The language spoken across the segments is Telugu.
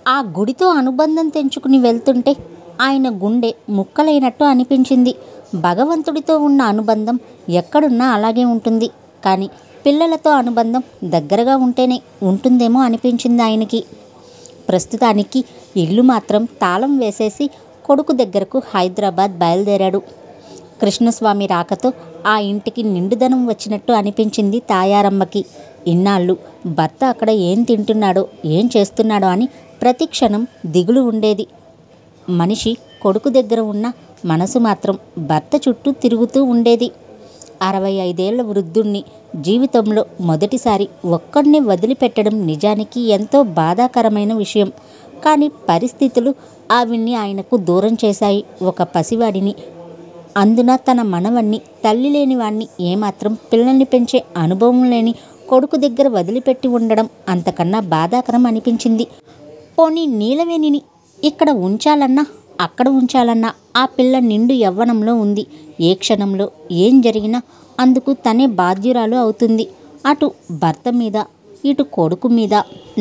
ఆ గుడితో అనుబంధం తెంచుకుని వెళ్తుంటే ఆయన గుండె ముక్కలైనట్టు అనిపించింది. భగవంతుడితో ఉన్న అనుబంధం ఎక్కడున్నా అలాగే ఉంటుంది, కానీ పిల్లలతో అనుబంధం దగ్గరగా ఉంటేనే ఉంటుందేమో అనిపించింది ఆయనకి. ప్రస్తుతానికి ఇల్లు మాత్రం తాళం వేసేసి కొడుకు దగ్గరకు హైదరాబాద్ బయలుదేరాడు. కృష్ణస్వామి రాకతో ఆ ఇంటికి నిండుదనం వచ్చినట్టు అనిపించింది తాయారమ్మకి. ఇన్నాళ్ళు భర్త అక్కడ ఏం తింటున్నాడో ఏం చేస్తున్నాడో అని ప్రతి క్షణం దిగులు ఉండేది. మనిషి కొడుకు దగ్గర ఉన్న మనసు మాత్రం భర్త చుట్టూ తిరుగుతూ ఉండేది. 65 ఏళ్ల వృద్ధుణ్ణి జీవితంలో మొదటిసారి ఒక్కడిని వదిలిపెట్టడం నిజానికి ఎంతో బాధాకరమైన విషయం. కానీ పరిస్థితులు ఆవిడ్ని ఆయనకు దూరం చేశాయి. ఒక పసివాడిని, అందున తన మనవణ్ణి, తల్లి లేని వాణ్ణి, ఏమాత్రం పిల్లల్ని పెంచే అనుభవం లేని కొడుకు దగ్గర వదిలిపెట్టి ఉండడం అంతకన్నా బాధాకరం అనిపించింది. పోనీ నీలవేణిని ఇక్కడ ఉంచాలన్నా అక్కడ ఉంచాలన్నా ఆ పిల్ల నిండు యవ్వనంలో ఉంది. ఏ క్షణంలో ఏం జరిగినా అందుకు తనే బాధ్యురాలు అవుతుంది. అటు భర్త మీద ఇటు కొడుకు మీద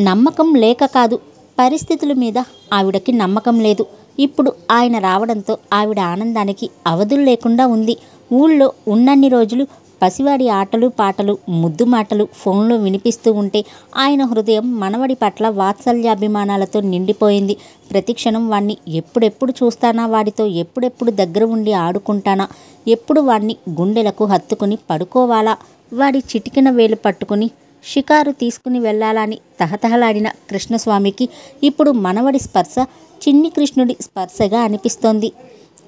నమ్మకం లేక కాదు, పరిస్థితుల మీద ఆవిడకి నమ్మకం లేదు. ఇప్పుడు ఆయన రావడంతో ఆవిడ ఆనందానికి అవధులు లేకుండా ఉంది. ఊళ్ళో ఉన్నన్ని రోజులు పసివాడి ఆటలు పాటలు ముద్దు మాటలు ఫోన్లో వినిపిస్తూ ఉంటే ఆయన హృదయం మనవడి పట్ల వాత్సల్యాభిమానాలతో నిండిపోయింది. ప్రతిక్షణం వాణ్ణి ఎప్పుడెప్పుడు చూస్తానా, వాడితో ఎప్పుడెప్పుడు దగ్గర ఉండి ఆడుకుంటానా, ఎప్పుడు వాణ్ణి గుండెలకు హత్తుకుని పడుకోవాలా, వాడి చిటికిన వేలు పట్టుకుని షికారు తీసుకుని వెళ్ళాలని తహతహలాడిన కృష్ణస్వామికి ఇప్పుడు మనవడి స్పర్శ చిన్ని కృష్ణుడి స్పర్శగా అనిపిస్తోంది.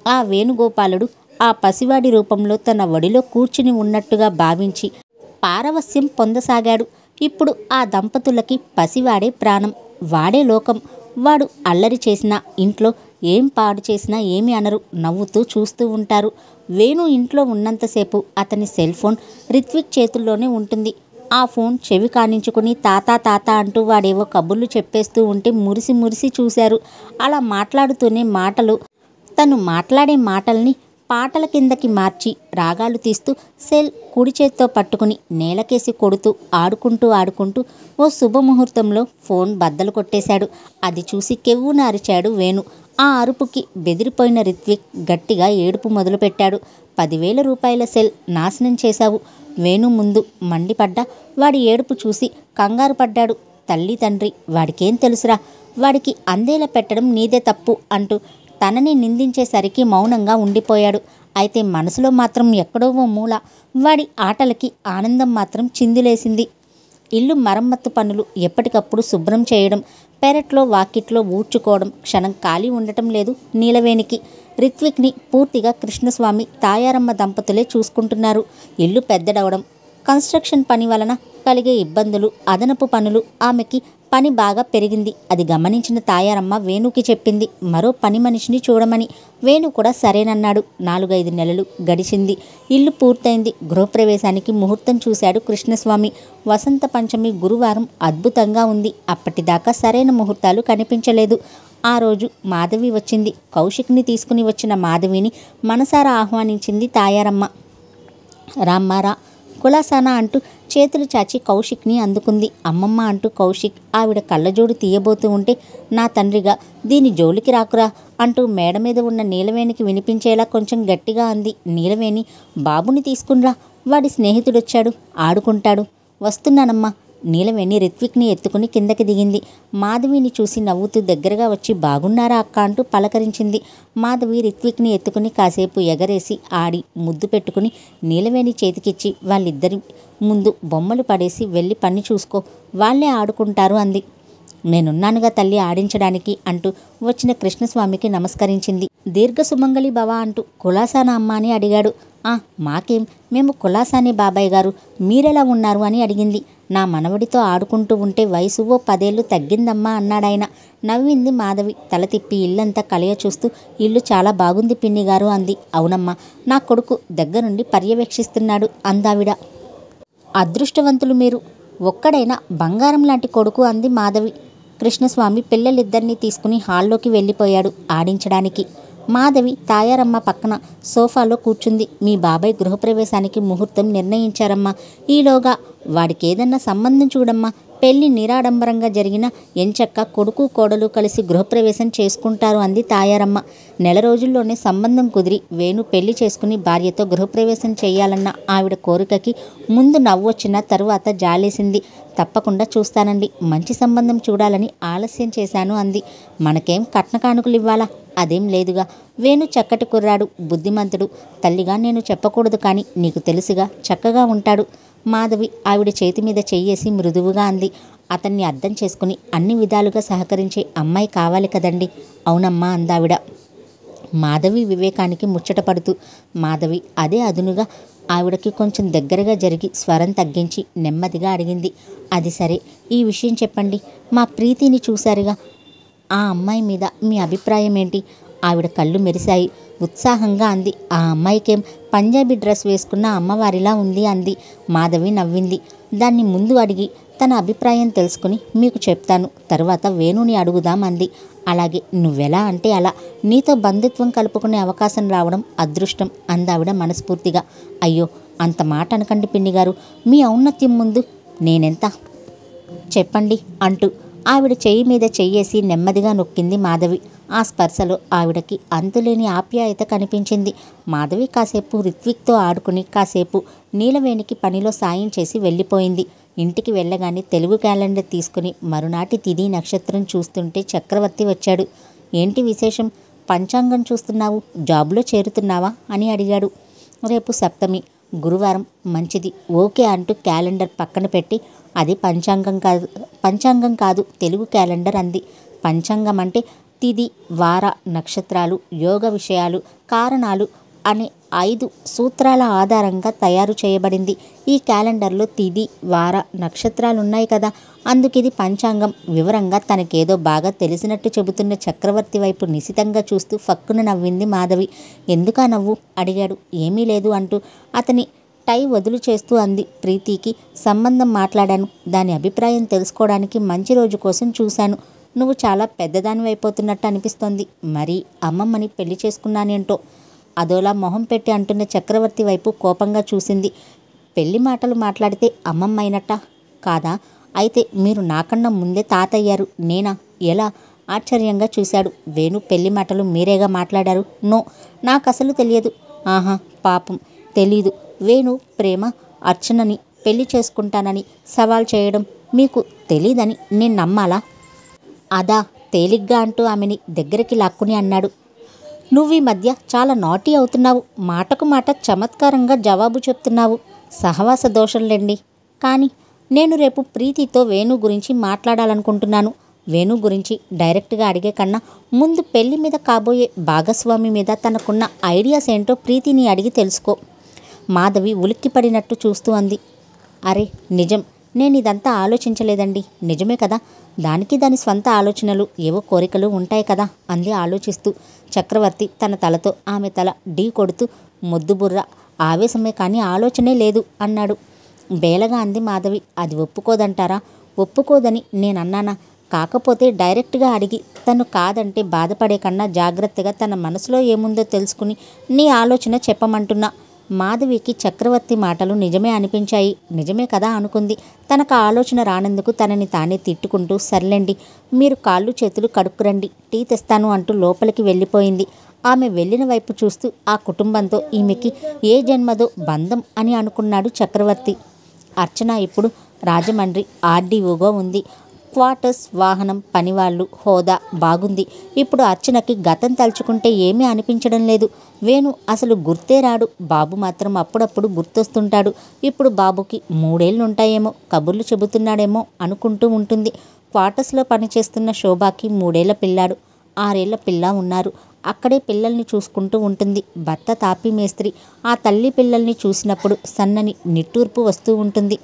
ఆ వేణుగోపాలుడు ఆ పసివాడి రూపంలో తన ఒడిలో కూర్చుని ఉన్నట్టుగా భావించి పారవస్యం పొందసాగాడు. ఇప్పుడు ఆ దంపతులకి పసివాడే ప్రాణం, వాడే లోకం. వాడు అల్లరి చేసినా, ఇంట్లో ఏం పాడు చేసినా ఏమి అనరు, నవ్వుతూ చూస్తూ ఉంటారు. వేణు ఇంట్లో ఉన్నంతసేపు అతని సెల్ ఫోన్ రిత్విక్ చేతుల్లోనే ఉంటుంది. ఆ ఫోన్ చెవి కానించుకుని తాత తాత అంటూ వాడేవో కబుర్లు చెప్పేస్తూ ఉంటే మురిసి మురిసి చూశారు. అలా మాట్లాడుతూనే తను మాట్లాడే మాటల్ని పాటల కిందకి మార్చి రాగాలు తీస్తూ సెల్ కుడి చేత్తో పట్టుకుని నేలకేసి కొడుతూ ఆడుకుంటూ ఓ శుభముహూర్తంలో ఫోన్ బద్దలు కొట్టేశాడు. అది చూసి కెవ్వున అరిచాడు వేణు. ఆ అరుపుకి బెదిరిపోయిన రిత్విక్ గట్టిగా ఏడుపు మొదలుపెట్టాడు. 10,000 రూపాయల సెల్ నాశనం చేశావు. వేణు ముందు మండిపడ్డా వాడి ఏడుపు చూసి కంగారు పడ్డాడు. తల్లి తండ్రి వాడికేం తెలుసురా, వాడికి అందేలా పెట్టడం నీదే తప్పు అంటూ తనని నిందించేసరికి మౌనంగా ఉండిపోయాడు. అయితే మనసులో మాత్రం ఎక్కడో ఓ మూల వాడి ఆటలకి ఆనందం మాత్రం చిందులేసింది. ఇల్లు మరమ్మత్తు పనులు ఎప్పటికప్పుడు శుభ్రం చేయడం, పెరట్లో వాకిట్లో ఊడ్చుకోవడం, క్షణం ఖాళీ ఉండటం లేదు నీలవేణికి. రిత్విక్ని పూర్తిగా కృష్ణస్వామి తాయారమ్మ దంపతులే చూసుకుంటున్నారు. ఇల్లు పెద్దడవడం, కన్స్ట్రక్షన్ పని వలన కలిగే ఇబ్బందులు, అదనపు పనులు, ఆమెకి పని బాగా పెరిగింది. అది గమనించిన తాయారమ్మ వేణుకి చెప్పింది మరో పని మనిషిని చూడమని. వేణు కూడా సరేనన్నాడు. 4-5 నెలలు గడిచింది. ఇల్లు పూర్తయింది. గృహప్రవేశానికి ముహూర్తం చూశాడు కృష్ణస్వామి. వసంత పంచమి గురువారం అద్భుతంగా ఉంది. అప్పటిదాకా సరైన ముహూర్తాలు కనిపించలేదు. ఆ రోజు మాధవి వచ్చింది. కౌశిక్ని తీసుకుని వచ్చిన మాధవిని మనసారా ఆహ్వానించింది తాయారమ్మ. రామ్మారా కులాసానా అంటూ చేతులు చాచి కౌశిక్ని అందుకుంది. అమ్మమ్మ అంటూ కౌశిక్ ఆవిడ కళ్ళజోడు తీయబోతూ ఉంటే, నా తండ్రిగా దీని జోలికి రాకురా అంటూ మేడ మీద ఉన్న నీలవేణికి వినిపించేలా కొంచెం గట్టిగా అంది. నీలవేణి, బాబుని తీసుకునిరా, వాడి స్నేహితుడొచ్చాడు, ఆడుకుంటాడు. వస్తున్నానమ్మా. నీలవేణి రిత్విక్ని ఎత్తుకుని కిందకి దిగింది. మాధవిని చూసి నవ్వుతూ దగ్గరగా వచ్చి బాగున్నారా అక్క అంటూ పలకరించింది. మాధవి రిత్విక్ని ఎత్తుకుని కాసేపు ఎగరేసి ఆడి ముద్దు పెట్టుకుని నీలవేణి చేతికిచ్చి వాళ్ళిద్దరి ముందు బొమ్మలు పడేసి వెళ్ళి పని చూసుకో, వాళ్ళే ఆడుకుంటారు అంది. నేనున్నానుగా తల్లి ఆడించడానికి అంటూ వచ్చిన కృష్ణస్వామికి నమస్కరించింది. దీర్ఘ సుమంగళి భవ అంటూ కులాసానా అమ్మ అని అడిగాడు. మాకేం, మేము కులాసానే బాబాయ్ గారు, మీరెలా ఉన్నారు అని అడిగింది. నా మనవడితో ఆడుకుంటూ ఉంటే వయసు ఓ 10 ఏళ్ళు తగ్గిందమ్మా అన్నాడాయన. నవ్వింది మాధవి తల తిప్పి ఇల్లంతా కలయ చూస్తూ. ఇల్లు చాలా బాగుంది పిన్ని గారు అంది. అవునమ్మా, నా కొడుకు దగ్గరుండి పర్యవేక్షిస్తున్నాడు అందావిడ. అదృష్టవంతులు మీరు, ఒక్కడైనా బంగారం లాంటి కొడుకు అంది మాధవి. కృష్ణస్వామి పిల్లలిద్దరినీ తీసుకుని హాల్లోకి వెళ్ళిపోయాడు ఆడించడానికి. మాధవి తాయారమ్మ పక్కన సోఫాలో కూర్చుంది. మీ బాబాయ్ గృహప్రవేశానికి ముహూర్తం నిర్ణయించారమ్మా, ఈలోగా వాడికేదన్నా సంబంధం చూడమ్మా, పెళ్లి నిరాడంబరంగా జరిగిన ఎంచక్క కొడుకు కోడలు కలిసి గృహప్రవేశం చేసుకుంటారు అంది తాయారమ్మ. నెల రోజుల్లోనే సంబంధం కుదిరి వేణు పెళ్లి చేసుకుని భార్యతో గృహప్రవేశం చేయాలన్న ఆవిడ కోరికకి ముందు నవ్వొచ్చిన తరువాత జాలేసింది. తప్పకుండా చూస్తానండి, మంచి సంబంధం చూడాలని ఆలస్యం చేశాను అంది. మనకేం కట్న కానుకలు ఇవ్వాలా? అదేం లేదుగా. వేణు చక్కటి కుర్రాడు, బుద్ధిమంతుడు. తల్లిగా నేను చెప్పకూడదు కానీ నీకు తెలుసుగా, చక్కగా ఉంటాడు. మాధవి ఆవిడ చేతి మీద చెయ్యేసి మృదువుగా అంది. అతన్ని అర్థం చేసుకుని అన్ని విధాలుగా సహకరించే అమ్మాయి కావాలి కదండి. అవునమ్మా అందావిడ మాధవి వివేకానికి ముచ్చటపడుతూ. మాధవి అదే అదునుగా ఆవిడకి కొంచెం దగ్గరగా జరిగి స్వరం తగ్గించి నెమ్మదిగా అడిగింది. అది సరే, ఈ విషయం చెప్పండి. మా ప్రీతిని చూశారుగా, ఆ అమ్మాయి మీద మీ అభిప్రాయం ఏంటి? ఆవిడ కళ్ళు మెరిశాయి. ఉత్సాహంగా అంది. ఆ అమ్మాయికేం పంజాబీ డ్రెస్ వేసుకున్న అమ్మవారిలా ఉంది అంది. మాధవి నవ్వింది. దాన్ని ముందు అడిగి తన అభిప్రాయం తెలుసుకుని మీకు చెప్తాను, తరువాత వేణుని అడుగుదాం అంది. అలాగే, నువ్వెలా అంటే అలా. నీతో బంధుత్వం కలుపుకునే అవకాశం రావడం అదృష్టం అందావిడ మనస్ఫూర్తిగా. అయ్యో, అంత మాట అనకండి పిన్నిగారు, మీ ఔన్నత్యం ముందు నేనెంత చెప్పండి అంటూ ఆవిడ చెయ్యి మీద చెయ్యేసి నెమ్మదిగా నొక్కింది మాధవి. ఆ స్పర్శలో ఆవిడకి అంతులేని ఆప్యాయత కనిపించింది. మాధవి కాసేపు రిత్విక్తో ఆడుకుని కాసేపు నీలవేణికి పనిలో సాయం చేసి వెళ్ళిపోయింది. ఇంటికి వెళ్ళగానే తెలుగు క్యాలెండర్ తీసుకుని మరునాటి తిథి నక్షత్రం చూస్తుంటే చక్రవర్తి వచ్చాడు. ఏంటి విశేషం? పంచాంగం చూస్తున్నావు, జాబ్లో చేరుతున్నావా అని అడిగాడు. రేపు సప్తమి, గురువారం, మంచిది, ఓకే అంటూ క్యాలెండర్ పక్కన పెట్టి అది పంచాంగం కాదు తెలుగు క్యాలెండర్ అంది. పంచాంగం అంటే తిథి, వార, నక్షత్రాలు, యోగ విషయాలు, కారణాలు అనే 5 సూత్రాల ఆధారంగా తయారు చేయబడింది. ఈ క్యాలెండర్లో తిథి, వార, నక్షత్రాలున్నాయి కదా, అందుకిది పంచాంగం. వివరంగా తనకేదో బాగా తెలిసినట్టు చెబుతున్న చక్రవర్తి వైపు నిశితంగా చూస్తూ ఫక్కున నవ్వింది మాధవి. ఎందుకా నవ్వు అడిగాడు. ఏమీ లేదు అంటూ అతని టై వదులు చేస్తూ అంది. ప్రీతికి సంబంధం మాట్లాడాను, దాని అభిప్రాయం తెలుసుకోవడానికి మంచి రోజు కోసం చూశాను. నువ్వు చాలా పెద్దదానివైపోతున్నట్టు అనిపిస్తోంది. మరి అమ్మమ్మని పెళ్లి చేసుకున్నానేంటో అదోలా మొహం పెట్టి అంటున్న చక్రవర్తి వైపు కోపంగా చూసింది. పెళ్లి మాటలు మాట్లాడితే అమ్మమ్మ అయినట్ట కాదా? అయితే మీరు నాకన్నా ముందే తాతయ్యారు. నేనా? ఎలా? ఆశ్చర్యంగా చూశాడు. వేణు పెళ్లి మాటలు మీరేగా మాట్లాడారు? నో, నాకసలు తెలియదు. ఆహా, పాపం తెలీదు. వేణు ప్రేమ అర్చనని పెళ్లి చేసుకుంటానని సవాల్ చేయడం మీకు తెలీదని నేను నమ్మాలా? అదా? తేలిగ్గా అంటూ ఆమెని దగ్గరికి లాక్కుని అన్నాడు. నువ్వీ మధ్య చాలా నాటీ అవుతున్నావు. మాటకు మాట చమత్కారంగా జవాబు చెప్తున్నావు. సహవాస దోషంలేండి. కానీ నేను రేపు ప్రీతితో వేణు గురించి మాట్లాడాలనుకుంటున్నాను. వేణు గురించి డైరెక్ట్గా అడిగే కన్నా ముందు పెళ్లి మీద కాబోయే భాగస్వామి మీద తనకున్న ఐడియాస్ ఏంటో ప్రీతిని అడిగి తెలుసుకో. మాధవి ఉలిక్కిపడినట్టు చూస్తూ అంది. అరే నిజం, నేను ఇదంతా ఆలోచించలేదండి. నిజమే కదా, దానికి దాని స్వంత ఆలోచనలు, ఏవో కోరికలు ఉంటాయి కదా అంది ఆలోచిస్తూ. చక్రవర్తి తన తలతో ఆమె తల ఢీ కొడుతూ మొద్దుబుర్ర, ఆవేశమే కానీ ఆలోచనే లేదు అన్నాడు. బేలగా అంది మాధవి. అది ఒప్పుకోదంటారా? ఒప్పుకోదని నేనన్నానా? కాకపోతే డైరెక్ట్గా అడిగి తను కాదంటే బాధపడే కన్నా జాగ్రత్తగా తన మనసులో ఏముందో తెలుసుకుని నీ ఆలోచన చెప్పమంటున్నా. మాధవికి చక్రవర్తి మాటలు నిజమే అనిపించాయి. నిజమే కదా అనుకుంది. తనకు ఆలోచన రానందుకు తనని తానే తిట్టుకుంటూ సర్లేండి, మీరు కాళ్ళు చేతులు కడుక్కురండి, టీ తెస్తాను అంటూ లోపలికి వెళ్ళిపోయింది. ఆమె వెళ్ళిన వైపు చూస్తూ ఆ కుటుంబంతో ఈమెకి ఏ జన్మదో బంధం అని అనుకున్నాడు చక్రవర్తి. అర్చన ఇప్పుడు రాజమండ్రి ఆర్డీఓగా ఉంది. క్వార్టర్స్, వాహనం, పనివాళ్ళు, హోదా బాగుంది. ఇప్పుడు అర్చనకి గతం తలుచుకుంటే ఏమీ అనిపించడం లేదు. వేణు అసలు గుర్తే రాడు. బాబు మాత్రం అప్పుడప్పుడు గుర్తొస్తుంటాడు. ఇప్పుడు బాబుకి 3 ఏళ్ళు ఉంటాయేమో, కబుర్లు చెబుతున్నాడేమో అనుకుంటూ ఉంటుంది. క్వార్టర్స్లో పనిచేస్తున్న శోభాకి 3 ఏళ్ల పిల్లాడు, 6 ఏళ్ల పిల్ల ఉన్నారు. అక్కడే పిల్లల్ని చూసుకుంటూ ఉంటుంది. భర్త తాపీ మేస్త్రి. ఆ తల్లి పిల్లల్ని చూసినప్పుడు సన్నని నిట్టూర్పు వస్తూ ఉంటుంది.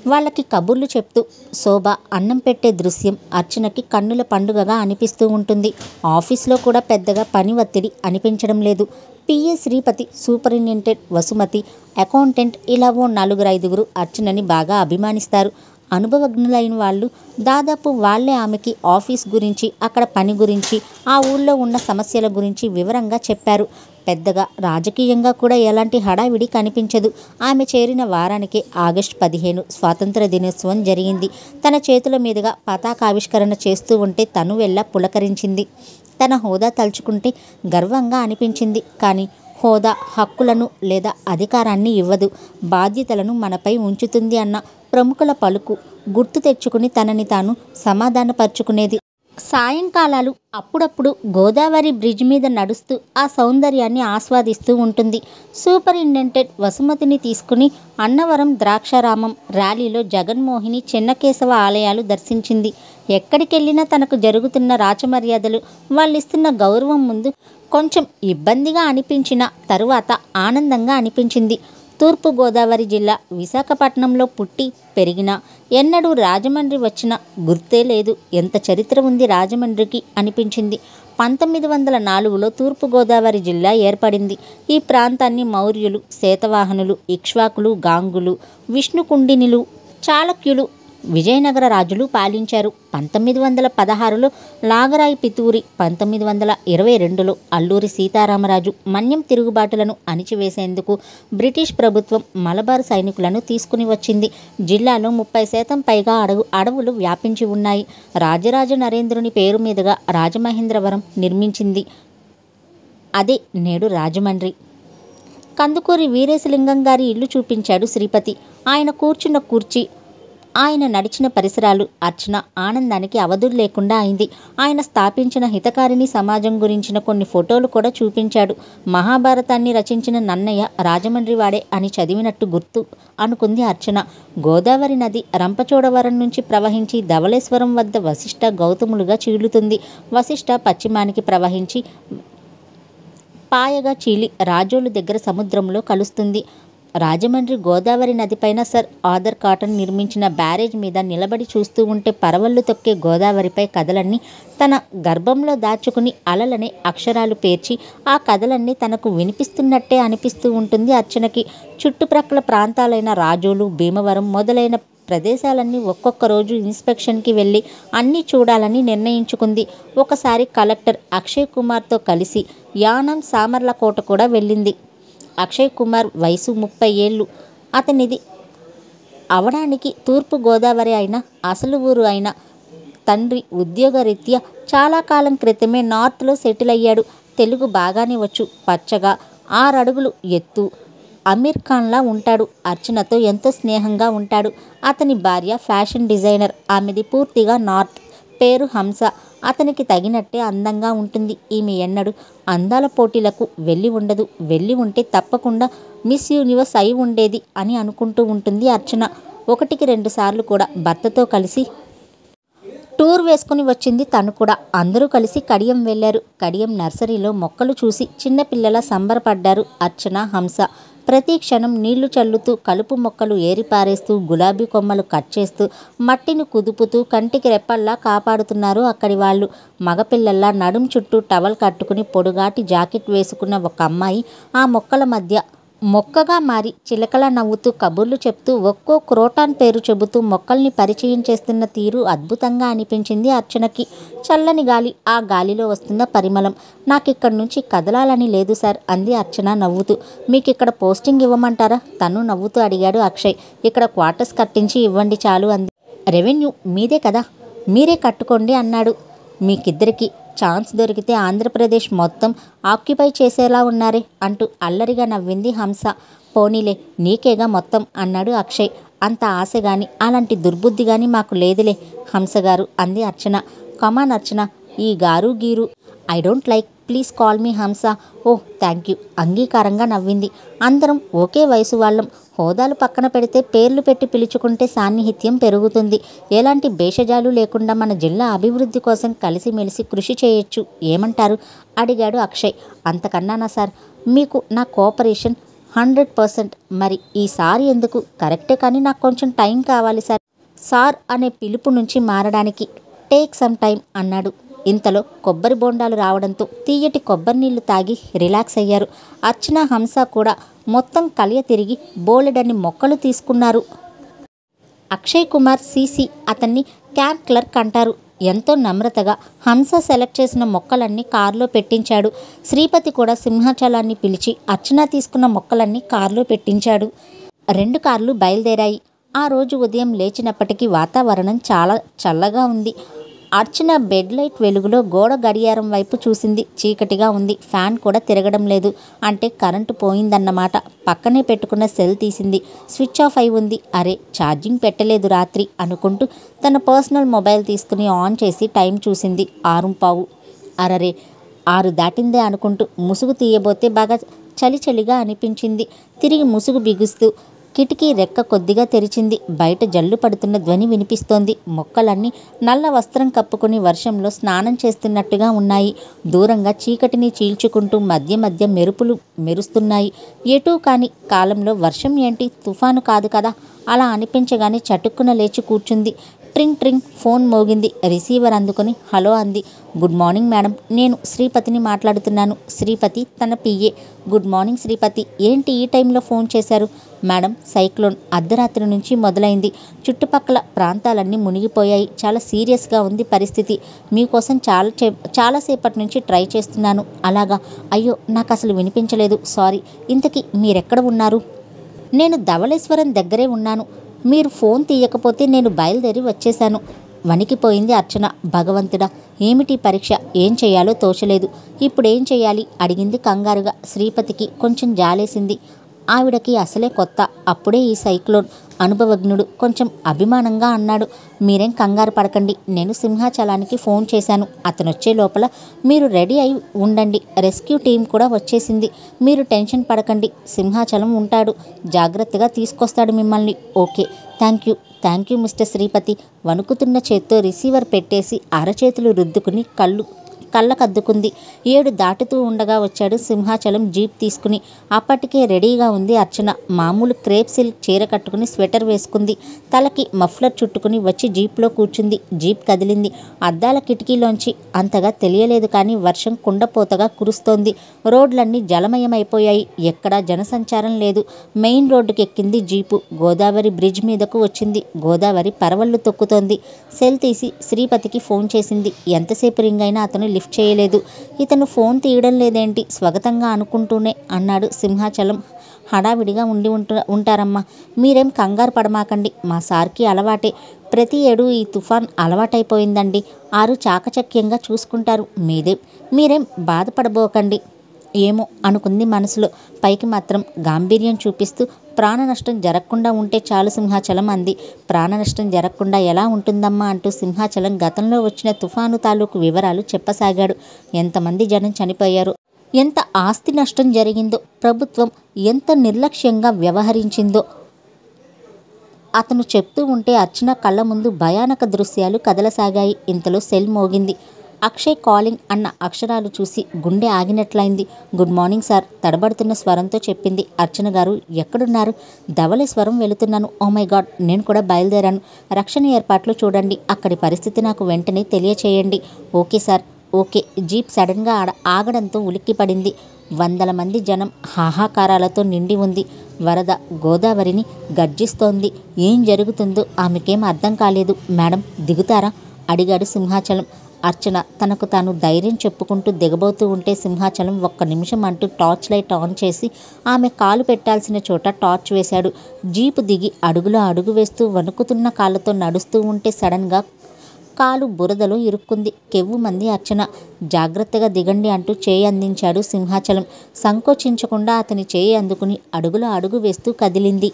వాళ్ళకి కబుర్లు చెప్తూ శోభ అన్నం పెట్టే దృశ్యం అర్చనకి కన్నుల పండుగగా అనిపిస్తూ ఉంటుంది. ఆఫీస్లో కూడా పెద్దగా పని ఒత్తిడి అనిపించడం లేదు. PA Sripathi, superintendent Vasumathi, accountant ఇలా ఓ 4-5 అర్చనని బాగా అభిమానిస్తారు. అనుభవజ్ఞులైన వాళ్ళు. దాదాపు వాళ్ళే ఆమెకి ఆఫీస్ గురించి, అక్కడ పని గురించి, ఆ ఊళ్ళో ఉన్న సమస్యల గురించి వివరంగా చెప్పారు. పెద్దగా రాజకీయంగా కూడా ఎలాంటి హడావిడి కనిపించదు. ఆమె చేరిన వారానికే ఆగస్టు 15 స్వాతంత్ర దినోత్సవం జరిగింది. తన చేతుల మీదుగా పతాకావిష్కరణ చేస్తూ ఉంటే తను వెళ్ళ పులకరించింది. తన హోదా తలుచుకుంటే గర్వంగా అనిపించింది. కానీ హోదా హక్కులను లేదా అధికారాన్ని ఇవ్వదు, బాధ్యతలను మనపై ఉంచుతుంది అన్న ప్రముఖుల పలుకు గుర్తు తెచ్చుకుని తనని తాను సమాధానపరుచుకునేది. సాయంకాలాలు అప్పుడప్పుడు గోదావరి బ్రిడ్జ్ మీద నడుస్తూ ఆ సౌందర్యాన్ని ఆస్వాదిస్తూ ఉంటుంది. సూపరింటెండెంట్ వసుమతిని తీసుకుని అన్నవరం ద్రాక్షారామం ర్యాలీలో జగన్మోహిని చెన్నకేశవ ఆలయాలు దర్శించింది. ఎక్కడికెళ్ళినా తనకు జరుగుతున్న రాచమర్యాదలు, వాళ్ళిస్తున్న గౌరవం ముందు కొంచెం ఇబ్బందిగా అనిపించిన తరువాత ఆనందంగా అనిపించింది. తూర్పుగోదావరి జిల్లా విశాఖపట్నంలో పుట్టి పెరిగినా ఎన్నడూ రాజమండ్రి వచ్చిన గుర్తే లేదు. ఎంత చరిత్ర ఉంది రాజమండ్రికి అనిపించింది. 1904లో తూర్పుగోదావరి జిల్లా ఏర్పడింది. ఈ ప్రాంతాన్ని మౌర్యులు, శాతవాహనులు, ఇక్ష్వాకులు, గాంగులు, విష్ణుకుండినులు, చాళుక్యులు, విజయనగర రాజులు పాలించారు. 1916లో లాగరాయి పితూరి, 1922లో అల్లూరి సీతారామరాజు మన్యం తిరుగుబాటులను అణిచివేసేందుకు బ్రిటిష్ ప్రభుత్వం మలబార్ సైనికులను తీసుకుని వచ్చింది. జిల్లాలో 30% పైగా అడవులు వ్యాపించి ఉన్నాయి. రాజరాజ నరేంద్రుని పేరు మీదుగా రాజమహేంద్రవరం నిర్మించింది. అదే నేడు రాజమండ్రి. కందుకూరి వీరేశలింగం గారి ఇల్లు చూపించాడు శ్రీపతి. ఆయన కూర్చున్న కుర్చీ, ఆయన నడిచిన పరిసరాలు అర్చన ఆనందానికి అవధులు లేకుండా అయింది. ఆయన స్థాపించిన హితకారిణి సమాజం గురించిన కొన్ని ఫోటోలు కూడా చూపించాడు. మహాభారతాన్ని రచించిన నన్నయ్య రాజమండ్రి వాడే అని చదివినట్టు గుర్తు అనుకుంది అర్చన. గోదావరి నది రంపచోడవరం నుంచి ప్రవహించి ధవళేశ్వరం వద్ద వశిష్ఠ గౌతములుగా చీలుతుంది. వశిష్ఠ పశ్చిమానికి ప్రవహించి పాయగా చీలి రాజోలు దగ్గర సముద్రంలో కలుస్తుంది. రాజమండ్రి గోదావరి నదిపైన సర్ ఆర్థర్ కాటన్ నిర్మించిన బ్యారేజ్ మీద నిలబడి చూస్తూ ఉంటే పరవళ్లు తొక్కే గోదావరిపై కథలన్నీ తన గర్భంలో దాచుకుని అలలనే అక్షరాలు పేర్చి ఆ కథలన్నీ తనకు వినిపిస్తున్నట్టే అనిపిస్తూ ఉంటుంది అర్చనకి. చుట్టుప్రక్కల ప్రాంతాలైన రాజోలు, భీమవరం మొదలైన ప్రదేశాలన్నీ ఒక్కొక్క రోజు ఇన్స్పెక్షన్కి వెళ్ళి అన్నీ చూడాలని నిర్ణయించుకుంది. ఒకసారి కలెక్టర్ అక్షయ్ కుమార్తో కలిసి యానం సామర్లకోట కూడా వెళ్ళింది. అక్షయ్ కుమార్ వయసు 30 ఏళ్ళు. అతనిది అవడానికి తూర్పు గోదావరి అయినా అసలు ఊరు అయిన తండ్రి ఉద్యోగరీత్యా చాలా కాలం క్రితమే నార్త్లో సెటిల్ అయ్యాడు. తెలుగు బాగానే వచ్చు. పచ్చగా 6 అడుగులు ఎత్తు, అమీర్ ఖాన్లా ఉంటాడు. అర్చనతో ఎంతో స్నేహంగా ఉంటాడు. అతని భార్య ఫ్యాషన్ డిజైనర్. ఆమెది పూర్తిగా నార్త్. పేరు హంస. అతనికి తగినట్టే అందంగా ఉంటుంది. ఈమె ఎన్నడూ అందాల పోటీలకు వెళ్ళి ఉండదు. వెళ్ళి ఉంటే తప్పకుండా మిస్ యూనివర్స్ అయి ఉండేది అని అనుకుంటూ ఉంటుంది అర్చన. 1-2 సార్లు కూడా భర్తతో కలిసి టూర్ వేసుకుని వచ్చింది తను కూడా. అందరూ కలిసి కడియం వెళ్ళారు. కడియం నర్సరీలో మొక్కలు చూసి చిన్నపిల్లల సంబరపడ్డారు అర్చన, హంస. ప్రతి క్షణం నీళ్లు చల్లుతూ, కలుపు మొక్కలు ఏరిపారేస్తూ, గులాబీ కొమ్మలు కట్ చేస్తూ, మట్టిని కుదుపుతూ కంటికి రెప్పల్లా కాపాడుతున్నారు అక్కడి వాళ్ళు. మగపిల్లల్లా నడుం చుట్టూ టవల్ కట్టుకుని పొడుగాటి జాకెట్ వేసుకున్న ఒక అమ్మాయి ఆ మొక్కల మధ్య మొక్కగా మారి చిలకలా నవ్వుతూ కబుర్లు చెప్తూ ఒక్కో క్రోటాన్ పేరు చెబుతూ మొక్కల్ని పరిచయం చేస్తున్న తీరు అద్భుతంగా అనిపించింది అర్చనకి. చల్లని గాలి, ఆ గాలిలో వస్తున్న పరిమళం. నాకిక్కడి నుంచి కదలాలని లేదు సార్ అంది అర్చన నవ్వుతూ. మీకు ఇక్కడ పోస్టింగ్ ఇవ్వమంటారా? తను నవ్వుతూ అడిగాడు అక్షయ్. ఇక్కడ క్వార్టర్స్ కట్టించి ఇవ్వండి చాలు అంది. రెవెన్యూ మీదే కదా, మీరే కట్టుకోండి అన్నాడు. మీకిద్దరికి ఛాన్స్ దొరికితే ఆంధ్రప్రదేశ్ మొత్తం ఆక్యుపై చేసేలా ఉన్నారే అంటూ అల్లరిగా నవ్వింది హంస. పోనీలే, నీకేగా మొత్తం అన్నాడు అక్షయ్. అంత ఆశ గాని అలాంటి దుర్బుద్ధి గాని మాకు లేదులే హంసగారు అంది అర్చన. కమాన్ అర్చన, ఈ గారు gear I don't like, please call me హంస. ఓ థ్యాంక్ యూ అంగీకారంగా నవ్వింది. అందరం ఒకే వయసు వాళ్ళం. హోదాలు పక్కన పెడితే పేర్లు పెట్టి పిలుచుకుంటే సాన్నిహిత్యం పెరుగుతుంది. ఎలాంటి భేషజాలు లేకుండా మన జిల్లా అభివృద్ధి కోసం కలిసిమెలిసి కృషి చేయొచ్చు. ఏమంటారు అడిగాడు అక్షయ్. అంతకన్నానా సార్, మీకు నా కోఆపరేషన్ 100%. మరి ఈసారి ఎందుకు? కరెక్టే, కానీ నాకు కొంచెం టైం కావాలి సార్. సార్ అనే పిలుపు నుంచి మారడానికి టేక్ సమ్ టైం అన్నాడు. ఇంతలో కొబ్బరి బోండాలు రావడంతో తీయటి కొబ్బరి నీళ్లు తాగి రిలాక్స్ అయ్యారు. అర్చన, హంస కూడా మొత్తం కలియ తిరిగి బోలెడన్ని మొక్కలు తీసుకున్నారు. అక్షయ్ కుమార్ సీసీ అతన్ని క్యాంప్ క్లర్క్ అంటారు. ఎంతో నమ్రతగా హంస సెలెక్ట్ చేసిన మొక్కలన్నీ కారులో పెట్టించాడు. శ్రీపతి కూడా సింహాచలాన్ని పిలిచి అర్చన తీసుకున్న మొక్కలన్నీ కారులో పెట్టించాడు. 2 కార్లు బయలుదేరాయి. ఆ రోజు ఉదయం లేచినప్పటికీ వాతావరణం చాలా చల్లగా ఉంది. అర్చన బెడ్ లైట్ వెలుగులో గోడ గడియారం వైపు చూసింది. చీకటిగా ఉంది. ఫ్యాన్ కూడా తిరగడం లేదు. అంటే కరెంటు పోయిందన్నమాట. పక్కనే పెట్టుకున్న సెల్ తీసింది. స్విచ్ ఆఫ్ అయి ఉంది. అరే, ఛార్జింగ్ పెట్టలేదు రాత్రి అనుకుంటూ తన పర్సనల్ మొబైల్ తీసుకుని ఆన్ చేసి టైం చూసింది. 6:15. అరరే, 6 దాటిందే అనుకుంటూ ముసుగు తీయబోతే బాగా చలిగా అనిపించింది. తిరిగి ముసుగు బిగుస్తూ కిటికీ రెక్క కొద్దిగా తెరిచింది. బయట జల్లు పడుతున్న ధ్వని వినిపిస్తోంది. మొక్కలన్నీ నల్ల వస్త్రం కప్పుకొని వర్షంలో స్నానం చేస్తున్నట్టుగా ఉన్నాయి. దూరంగా చీకటిని చీల్చుకుంటూ మధ్య మధ్య మెరుపులు మెరుస్తున్నాయి. ఎటూ కాని కాలంలో వర్షం ఏంటి, తుఫాను కాదు కదా. అలా అనిపించగానే చటుక్కున లేచి కూర్చుంది. ట్రింగ్ ట్రింగ్ ఫోన్ మోగింది. రిసీవర్ అందుకొని హలో అంది. గుడ్ మార్నింగ్ మేడం, నేను శ్రీపతిని మాట్లాడుతున్నాను. శ్రీపతి తన పిఏ. గుడ్ మార్నింగ్ శ్రీపతి, ఏంటి ఈ టైంలో ఫోన్ చేశారు? మేడం, సైక్లోన్ అర్ధరాత్రి నుంచి మొదలైంది. చుట్టుపక్కల ప్రాంతాలన్నీ మునిగిపోయాయి. చాలా సీరియస్గా ఉంది పరిస్థితి. మీకోసం చాలాసేపటి నుంచి ట్రై చేస్తున్నాను. అలాగా? అయ్యో, నాకు అసలు వినిపించలేదు, సారీ. ఇంతకీ మీరెక్కడ ఉన్నారు? నేను ధవళేశ్వరం దగ్గరే ఉన్నాను. మీరు ఫోన్ తీయకపోతే నేను బయలుదేరి వచ్చేశాను. వణికిపోయింది అర్చన. భగవంతుడా, ఏమిటి పరీక్ష? ఏం చేయాలో తోచలేదు. ఇప్పుడేం చేయాలి అడిగింది కంగారుగా. శ్రీపతికి కొంచెం జాలేసింది. ఆవిడకి అసలే కొత్త. అప్పుడే ఈ సైక్లోన్. అనుభవజ్ఞుడు. కొంచెం అభిమానంగా అన్నాడు. మీరేం కంగారు పడకండి. నేను సింహాచలానికి ఫోన్ చేశాను. అతను వచ్చే లోపల మీరు రెడీ అయి ఉండండి. రెస్క్యూ టీం కూడా వచ్చేసింది. మీరు టెన్షన్ పడకండి. సింహాచలం ఉంటాడు. జాగ్రత్తగా తీసుకొస్తాడు మిమ్మల్ని. Okay, thank you mister Sripathi. వణుకుతున్న చేత్తో రిసీవర్ పెట్టేసి అరచేతులు రుద్దుకుని కళ్ళకద్దుకుంది. 7 దాటుతూ ఉండగా వచ్చాడు సింహాచలం జీప్ తీసుకుని. అప్పటికే రెడీగా ఉంది అర్చన. మామూలు క్రేప్ సిల్క్ చీర కట్టుకుని స్వెటర్ వేసుకుంది. తలకి మఫ్లర్ చుట్టుకుని వచ్చి జీప్లో కూర్చుంది. జీప్ కదిలింది. అద్దాల కిటికీలోంచి అంతగా తెలియలేదు కానీ వర్షం కుండపోతగా కురుస్తోంది. రోడ్లన్నీ జలమయమైపోయాయి. ఎక్కడా జనసంచారం లేదు. మెయిన్ రోడ్డుకి ఎక్కింది జీపు. గోదావరి బ్రిడ్జ్ మీదకు వచ్చింది. గోదావరి పరవళ్ళు తొక్కుతోంది. సెల్ తీసి శ్రీపతికి ఫోన్ చేసింది. ఎంతసేపు రింగ్ అయినా అతను లిఫ్ట్ చేయలేదు. ఇతను ఫోన్ తీయడం లేదేంటి, స్వాగతంగా అనుకుంటూనే అన్నాడు. సింహాచలం హడావిడిగా ఉంటారమ్మా. మీరేం కంగారు పడమాకండి. మా సార్కి అలవాటే. ప్రతి ఏడు ఈ తుఫాన్ అలవాటైపోయిందండి. ఆరు చాకచక్యంగా చూసుకుంటారు. మీరేం బాధపడబోకండి. ఏమో అనుకుంది మనసులో. పైకి మాత్రం గాంభీర్యం చూపిస్తూ ప్రాణ నష్టం జరగకుండా ఉంటే చాలు సింహాచలం అంది. ప్రాణ నష్టం జరగకుండా ఎలా ఉంటుందమ్మా అంటూ సింహాచలం గతంలో వచ్చిన తుఫాను తాలూకు వివరాలు చెప్పసాగాడు. ఎంతమంది జనం చనిపోయారో, ఎంత ఆస్తి నష్టం జరిగిందో, ప్రభుత్వం ఎంత నిర్లక్ష్యంగా వ్యవహరించిందో అతను చెప్తూ ఉంటే అర్చన కళ్ళ ముందు భయానక దృశ్యాలు కదలసాగాయి. ఇంతలో సెల్ మోగింది. అక్షయ్ కాలింగ్ అన్న అక్షరాలు చూసి గుండె ఆగినట్లయింది. గుడ్ మార్నింగ్ సార్, తడబడుతున్న స్వరంతో చెప్పింది. అర్చన గారు ఎక్కడున్నారు? ధవళేశ్వరం వెళుతున్నాను. ఓ మై గాడ్, నేను కూడా బయలుదేరాను. రక్షణ ఏర్పాట్లు చూడండి. అక్కడి పరిస్థితి నాకు వెంటనే తెలియచేయండి. Okay sir, okay. జీప్ సడన్గా ఆగడంతో ఉలిక్కిపడింది. 100 మంది జనం హాహాకారాలతో నిండి ఉంది. వరద గోదావరిని గర్జిస్తోంది. ఏం జరుగుతుందో ఆమెకేం అర్థం కాలేదు. మేడం, దిగుతారా అడిగాడు సింహాచలం. అర్చన తనకు తాను ధైర్యం చెప్పుకుంటూ దిగబోతూ ఉంటే సింహాచలం ఒక్క నిమిషం అంటూ టార్చ్ లైట్ ఆన్ చేసి ఆమె కాలు పెట్టాల్సిన చోట టార్చ్ వేశాడు. జీపు దిగి అడుగులో అడుగు వేస్తూ వణుకుతున్న కాళ్ళతో నడుస్తూ ఉంటే సడన్గా కాలు బురదలో ఇరుక్కుంది. కెవ్వుమంది అర్చన. జాగ్రత్తగా దిగండి అంటూ చేయి అందించాడు సింహాచలం. సంకోచించకుండా అతని చేయి అందుకుని అడుగులో అడుగు వేస్తూ కదిలింది.